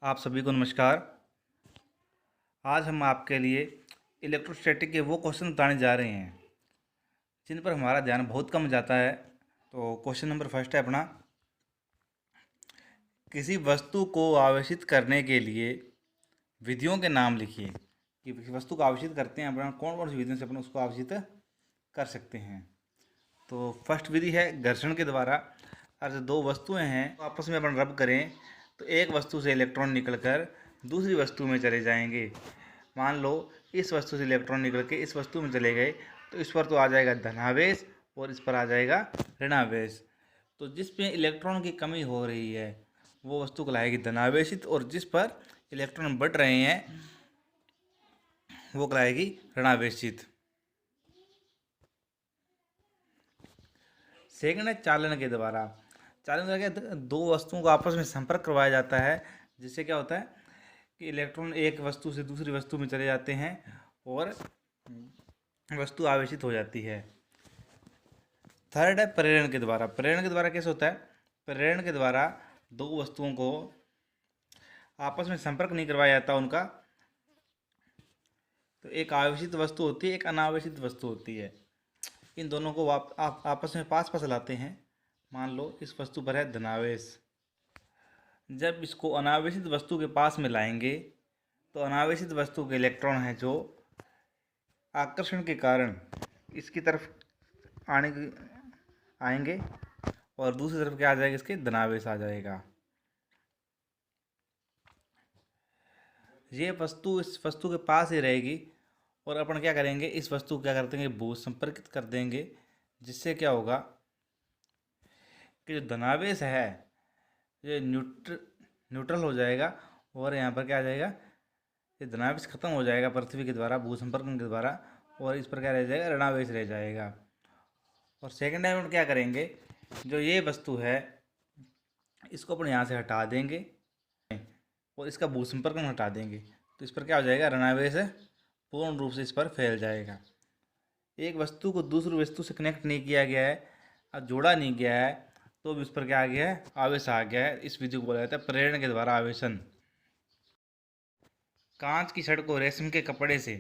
आप सभी को नमस्कार। आज हम आपके लिए इलेक्ट्रोस्टैटिक के वो क्वेश्चन बताने जा रहे हैं जिन पर हमारा ध्यान बहुत कम जाता है। तो क्वेश्चन नंबर फर्स्ट है अपना, किसी वस्तु को आवेशित करने के लिए विधियों के नाम लिखिए। कि किसी वस्तु को आवेशित करते हैं अपना कौन कौन सी विधियों से अपन उसको आवेशित कर सकते हैं। तो फर्स्ट विधि है घर्षण के द्वारा। अगर दो वस्तुएं हैं तो आपस में अपन रब करें तो एक वस्तु से इलेक्ट्रॉन निकलकर दूसरी वस्तु में चले जाएंगे। मान लो इस वस्तु से इलेक्ट्रॉन निकल के इस वस्तु में चले गए तो इस पर तो आ जाएगा धनावेश और इस पर आ जाएगा ऋणावेश। तो जिस पे इलेक्ट्रॉन की कमी हो रही है वो वस्तु कहलाएगी धनावेशित, और जिस पर इलेक्ट्रॉन बढ़ रहे हैं वो कहलाएगी ऋणावेशित। सेकंड है चालन के द्वारा। चालन द्वारा क्या, दो वस्तुओं को आपस में संपर्क करवाया जाता है, जिससे क्या होता है कि इलेक्ट्रॉन एक वस्तु से दूसरी वस्तु में चले जाते हैं और वस्तु आवेशित हो जाती है। थर्ड है प्रेरण के द्वारा। प्रेरण के द्वारा कैसे होता है, प्रेरण के द्वारा दो वस्तुओं को आपस में संपर्क नहीं करवाया जाता उनका। तो एक आवेशित वस्तु होती है, एक अनावेशित वस्तु होती है। इन दोनों को आप आपस में पास पास लाते हैं। मान लो इस वस्तु पर है धनावेश, जब इसको अनावेशित वस्तु के पास में लाएंगे तो अनावेशित वस्तु के इलेक्ट्रॉन हैं जो आकर्षण के कारण इसकी तरफ आने आएंगे और दूसरी तरफ क्या आ जाएगा, इसके धनावेश आ जाएगा। ये वस्तु इस वस्तु के पास ही रहेगी और अपन क्या करेंगे, इस वस्तु को क्या करते हैं भू संपर्कित कर देंगे, जिससे क्या होगा कि जो धनावेश है ये न्यूट्रल हो जाएगा और यहाँ पर क्या आ जाएगा, ये धनावेश खत्म हो जाएगा पृथ्वी के द्वारा भू संपर्कन के द्वारा, और इस पर क्या रह जाएगा, ऋणावेश रह जाएगा। और सेकेंड टाइम हम क्या करेंगे, जो ये वस्तु है इसको अपन यहाँ से हटा देंगे और इसका भू संपर्कन हटा देंगे, तो इस पर क्या हो जाएगा, ऋणावेश पूर्ण रूप से इस पर फैल जाएगा। एक वस्तु को दूसरी वस्तु से कनेक्ट नहीं किया गया है, अब जोड़ा नहीं गया है, तो इस पर क्या आ गया है, आवेश आ गया है। इस विधि को बोला जाता है प्रेरण के द्वारा आवेशन। कांच की छड़ को रेशम के कपड़े से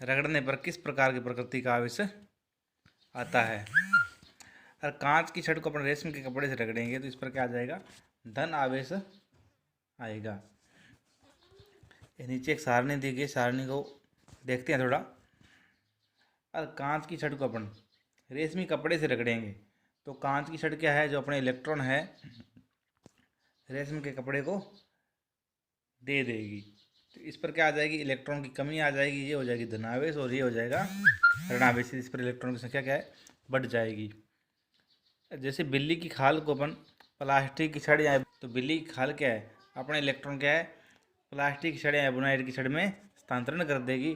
रगड़ने पर किस प्रकार की प्रकृति का आवेश आता है। अगर कांच की छड़ को अपन रेशम के कपड़े से रगड़ेंगे तो इस पर क्या आ जाएगा, धन आवेश आएगा। ये नीचे एक सारणी दी गई, सारणी को देखते हैं थोड़ा। अगर कांच की छड़ को अपन रेशमी कपड़े से रगड़ेंगे तो कांच की छड़ क्या है, जो अपने इलेक्ट्रॉन है रेशम के कपड़े को दे देगी, तो इस पर क्या आ जाएगी, इलेक्ट्रॉन की कमी आ जाएगी, ये हो जाएगी धनावेश और ये हो जाएगा ऋणावेश। इस पर इलेक्ट्रॉन की संख्या क्या है, बढ़ जाएगी। जैसे बिल्ली की खाल को अपन प्लास्टिक की छड़ या तो बिल्ली की खाल क्या है, अपने इलेक्ट्रॉन क्या है प्लास्टिक की छड़ या एबोनाइट की छड़ में स्थानांतरण कर देगी,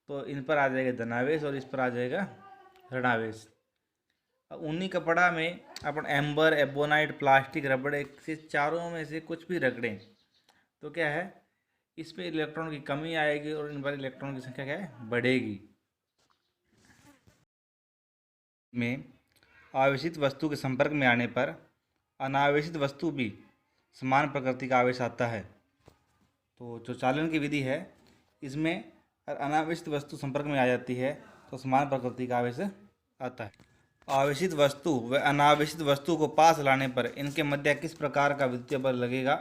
तो इन पर आ जाएगा धनावेश और इस पर आ जाएगा ऋणावेश। ऊनी कपड़ा में अपन एम्बर, एबोनाइट, प्लास्टिक, रबड़ से चारों में से कुछ भी रगड़ें तो क्या है, इस पर इलेक्ट्रॉन की कमी आएगी और इन पर इलेक्ट्रॉन की संख्या क्या है, बढ़ेगी। में आवेशित वस्तु के संपर्क में आने पर अनावेशित वस्तु भी समान प्रकृति का आवेश आता है। तो जो चालन की विधि है इसमें अगर अनावेशित वस्तु संपर्क में आ जाती है तो समान प्रकृति का आवेश आता है। आवेशित वस्तु व अनावेशित वस्तु को पास लाने पर इनके मध्य किस प्रकार का विद्युतीय बल लगेगा।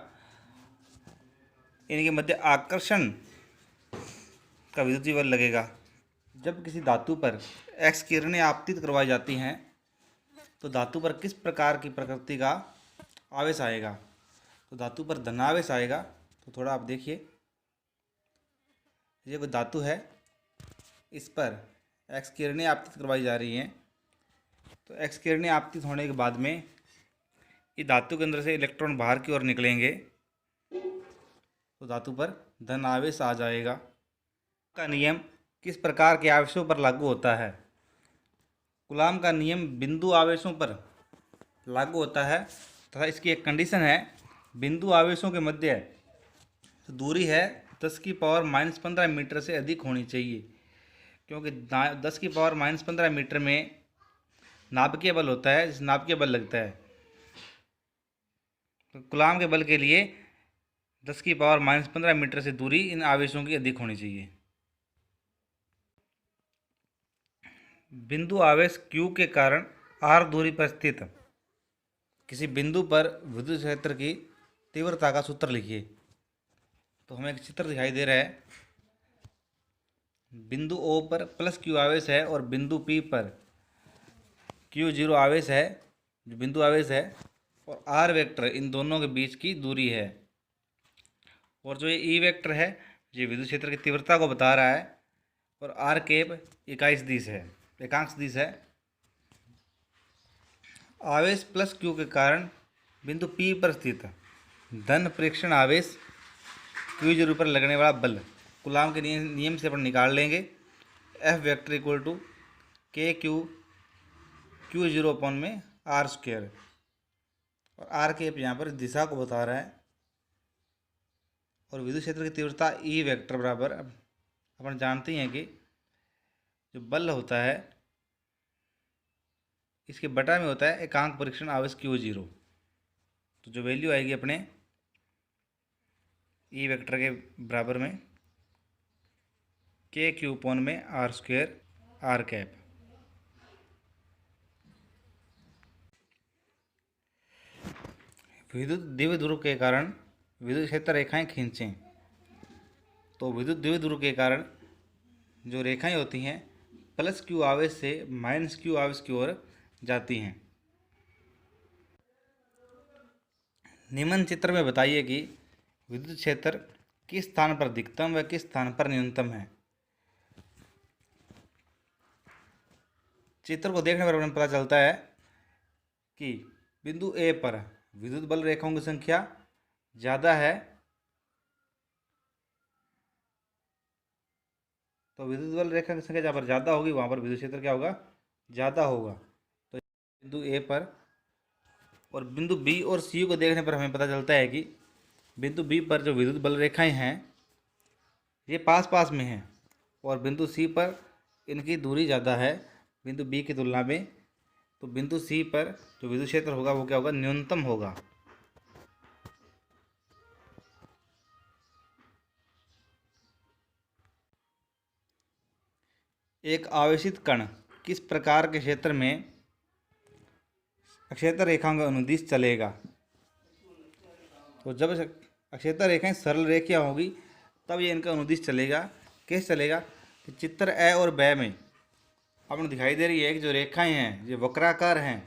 इनके मध्य आकर्षण का विद्युतीय बल लगेगा। जब किसी धातु पर एक्स किरणें आपतित करवाई जाती हैं तो धातु पर किस प्रकार की प्रकृति का आवेश आएगा। तो धातु पर धनावेश आएगा। तो थोड़ा आप देखिए, ये कोई धातु है, इस पर एक्स किरणें आपतित करवाई जा रही हैं, तो एक्स किरणें आपतित होने के बाद में ये धातु के अंदर से इलेक्ट्रॉन बाहर की ओर निकलेंगे तो धातु पर धन आवेश आ जाएगा। का नियम किस प्रकार के आवेशों पर लागू होता है। कूलाम का नियम बिंदु आवेशों पर लागू होता है तथा इसकी एक कंडीशन है, बिंदु आवेशों के मध्य दूरी है 10⁻⁻15 मीटर से अधिक होनी चाहिए, क्योंकि 10⁻⁻15 मीटर में नाभिकीय बल होता है, जिस नाभिकीय बल लगता है। तो कूलाम के बल के लिए 10⁻⁻15 मीटर से दूरी इन आवेशों की अधिक होनी चाहिए। बिंदु आवेश Q के कारण R दूरी पर स्थित किसी बिंदु पर विद्युत क्षेत्र की तीव्रता का सूत्र लिखिए। तो हमें एक चित्र दिखाई दे रहा है। बिंदु O पर +Q आवेश है और बिंदु P पर Q0 आवेश है, जो बिंदु आवेश है, और R वेक्टर इन दोनों के बीच की दूरी है। और जो ये E वेक्टर है, ये विद्युत क्षेत्र की तीव्रता को बता रहा है, और R कैप एकांश दिश है। आवेश +Q के कारण बिंदु P पर स्थित धन प्रेक्षण आवेश Q0 पर लगने वाला बल कूलाम के नियम से अपन निकाल लेंगे। F vector equal to Q0/R², और R कैप यहाँ पर दिशा को बता रहा है, और विद्युत क्षेत्र की तीव्रता E वेक्टर बराबर, अपन जानते हैं कि जो बल होता है इसके बटा में होता है एकांक परीक्षण आवेश Q0। तो जो वैल्यू आएगी अपने E वेक्टर के बराबर में KQ/R², R कैप। विद्युत द्विध्रुव के कारण विद्युत क्षेत्र रेखाएं खींचें। तो विद्युत द्विध्रुव के कारण जो रेखाएं होती हैं +Q आवेश से -Q आवेश की ओर जाती हैं। निम्न चित्र में बताइए कि विद्युत क्षेत्र किस स्थान पर अधिकतम व किस स्थान पर न्यूनतम है। चित्र को देखने पर हमें पता चलता है कि बिंदु A पर विद्युत बल रेखाओं की संख्या ज़्यादा है, तो विद्युत बल रेखा की संख्या जहाँ पर ज़्यादा होगी वहाँ पर विद्युत क्षेत्र क्या होगा, ज़्यादा होगा। तो बिंदु A पर, और बिंदु B और C को देखने पर हमें पता चलता है कि बिंदु B पर जो विद्युत बल रेखाएं हैं ये पास पास में हैं, और बिंदु C पर इनकी दूरी ज़्यादा है बिंदु B की तुलना में। तो बिंदु C पर जो विद्युत क्षेत्र होगा वो क्या होगा, न्यूनतम होगा। एक आवेशित कण किस प्रकार के क्षेत्र में अक्षेत्र रेखाओं का अनुदिश चलेगा। तो जब अक्षेत्र रेखाएं सरल रेखियाँ होगी तब ये इनका अनुदिश चलेगा। कैसे चलेगा, कि चित्र A और B में आपको दिखाई दे रही है कि जो रेखाएं हैं ये वक्राकार हैं,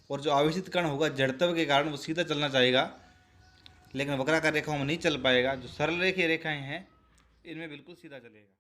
और जो आवेशित कण होगा जड़त्व के कारण वो सीधा चलना चाहेगा, लेकिन वक्राकार रेखाओं में नहीं चल पाएगा। जो सरल रेखीय रेखाएं हैं इनमें बिल्कुल सीधा चलेगा।